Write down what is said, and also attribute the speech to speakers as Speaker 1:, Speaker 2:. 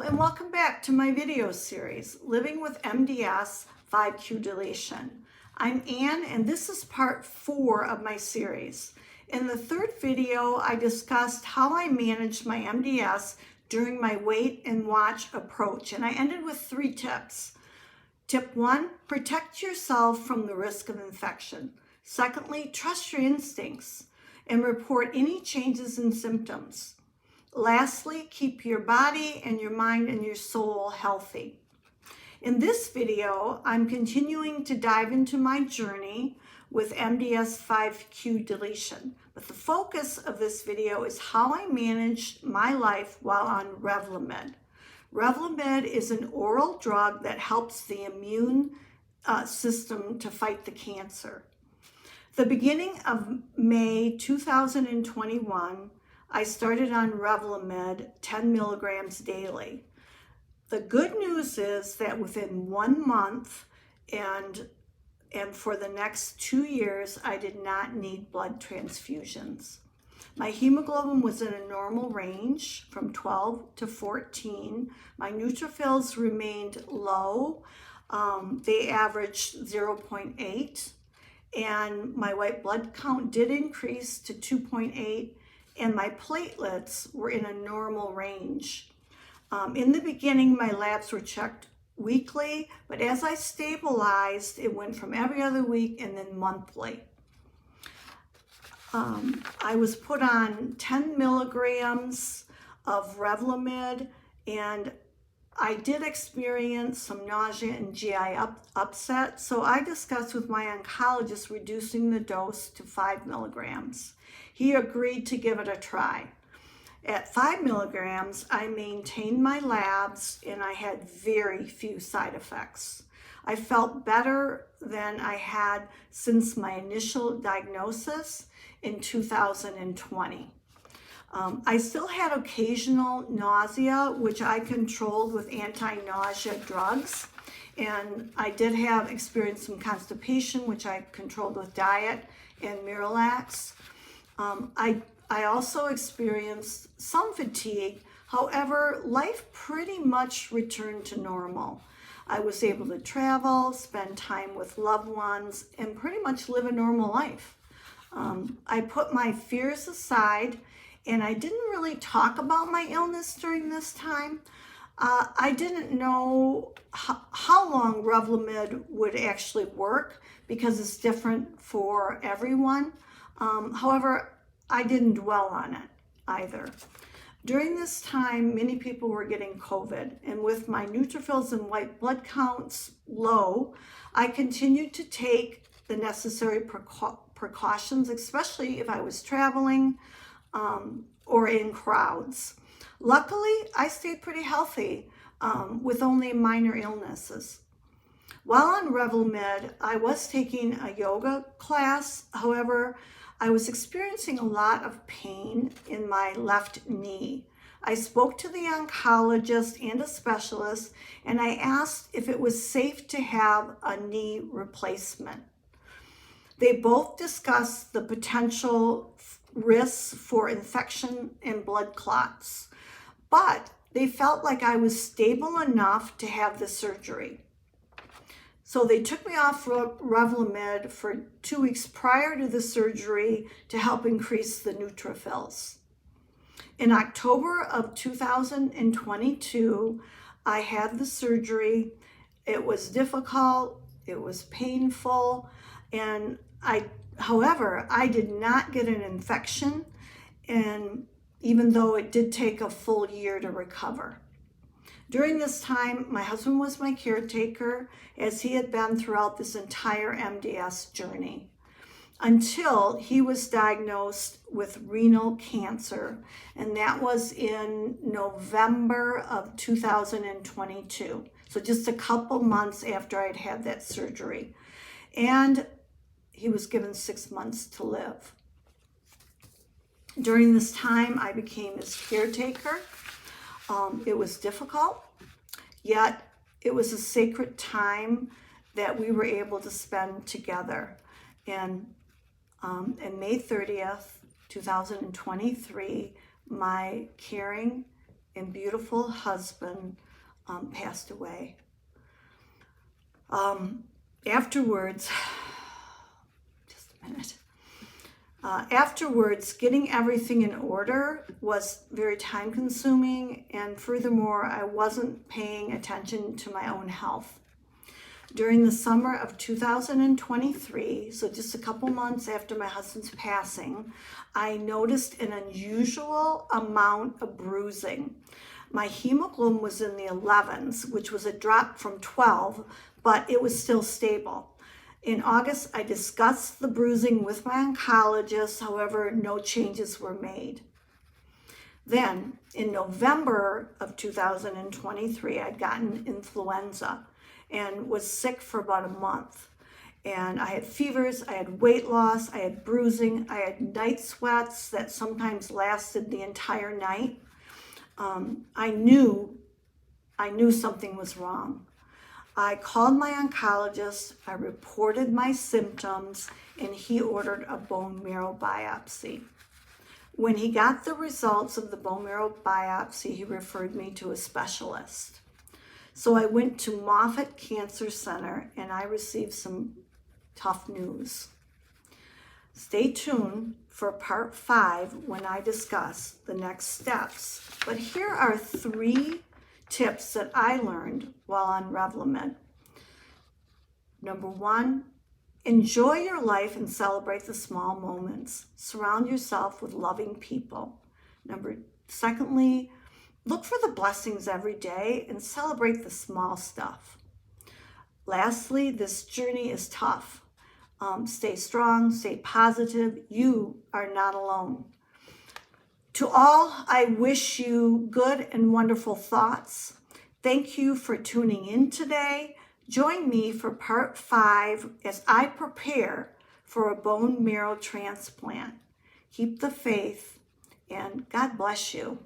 Speaker 1: and welcome back to my video series, Living with MDS 5Q Deletion. I'm Ann and this is part 4 of my series. In the third video, I discussed how I managed my MDS during my wait and watch approach, and I ended with 3 tips. Tip 1, protect yourself from the risk of infection. Secondly, trust your instincts and report any changes in symptoms. Lastly, keep your body and your mind and your soul healthy. In this video, I'm continuing to dive into my journey with MDS 5Q deletion, but the focus of this video is how I managed my life while on Revlimid. Revlimid is an oral drug that helps the immune system to fight the cancer. The beginning of May 2021, I started on Revlimid 10 milligrams daily. The good news is that within 1 month and for the next 2 years, I did not need blood transfusions. My hemoglobin was in a normal range from 12 to 14. My neutrophils remained low. They averaged 0.8. And my white blood count did increase to 2.8. And my platelets were in a normal range. In the beginning, my labs were checked weekly, but as I stabilized, it went from every other week and then monthly. I was put on 10 milligrams of Revlimid, and I did experience some nausea and GI upset, so I discussed with my oncologist reducing the dose to 5 milligrams. He agreed to give it a try. At 5 milligrams, I maintained my labs and I had very few side effects. I felt better than I had since my initial diagnosis in 2020. I still had occasional nausea, which I controlled with anti-nausea drugs. And I did have experienced some constipation, which I controlled with diet and Miralax. I also experienced some fatigue. However, life pretty much returned to normal. I was able to travel, spend time with loved ones, and pretty much live a normal life. I put my fears aside, and I didn't really talk about my illness during this time. I didn't know how long Revlimid would actually work because it's different for everyone. However, I didn't dwell on it either. During this time, many people were getting COVID, and with my neutrophils and white blood counts low, I continued to take the necessary precautions, especially if I was traveling or in crowds. Luckily, I stayed pretty healthy with only minor illnesses. While on Revlimid, I was taking a yoga class. However, I was experiencing a lot of pain in my left knee. I spoke to the oncologist and a specialist, and I asked if it was safe to have a knee replacement. They both discussed the potential risks for infection and blood clots, but they felt like I was stable enough to have the surgery. So they took me off Revlimid for 2 weeks prior to the surgery to help increase the neutrophils. In October of 2022, I had the surgery. It was difficult, it was painful, and however, I did not get an infection, and even though it did take a full year to recover. During this time, my husband was my caretaker, as he had been throughout this entire MDS journey, until he was diagnosed with renal cancer, and that was in November of 2022. So just a couple months after I'd had that surgery. And he was given 6 months to live. During this time, I became his caretaker. It was difficult, yet it was a sacred time that we were able to spend together. And May 30th, 2023, my caring and beautiful husband passed away. Afterwards, just a minute. Afterwards, getting everything in order was very time consuming, and furthermore, I wasn't paying attention to my own health. During the summer of 2023, so just a couple months after my husband's passing, I noticed an unusual amount of bruising. My hemoglobin was in the 11s, which was a drop from 12, but it was still stable. In August, I discussed the bruising with my oncologist, however, no changes were made. Then, in November of 2023, I'd gotten influenza and was sick for about a month. And I had fevers, I had weight loss, I had bruising, I had night sweats that sometimes lasted the entire night. I knew something was wrong. I called my oncologist, I reported my symptoms, and he ordered a bone marrow biopsy. When he got the results of the bone marrow biopsy, he referred me to a specialist. So I went to Moffitt Cancer Center and I received some tough news. Stay tuned for part 5 when I discuss the next steps. But here are 3 tips that I learned while on Revlimid. Number 1, enjoy your life and celebrate the small moments. Surround yourself with loving people. Secondly, look for the blessings every day and celebrate the small stuff. Lastly, this journey is tough. Stay strong, stay positive. You are not alone. To all, I wish you good and wonderful thoughts. Thank you for tuning in today. Join me for part 5 as I prepare for a bone marrow transplant. Keep the faith, and God bless you.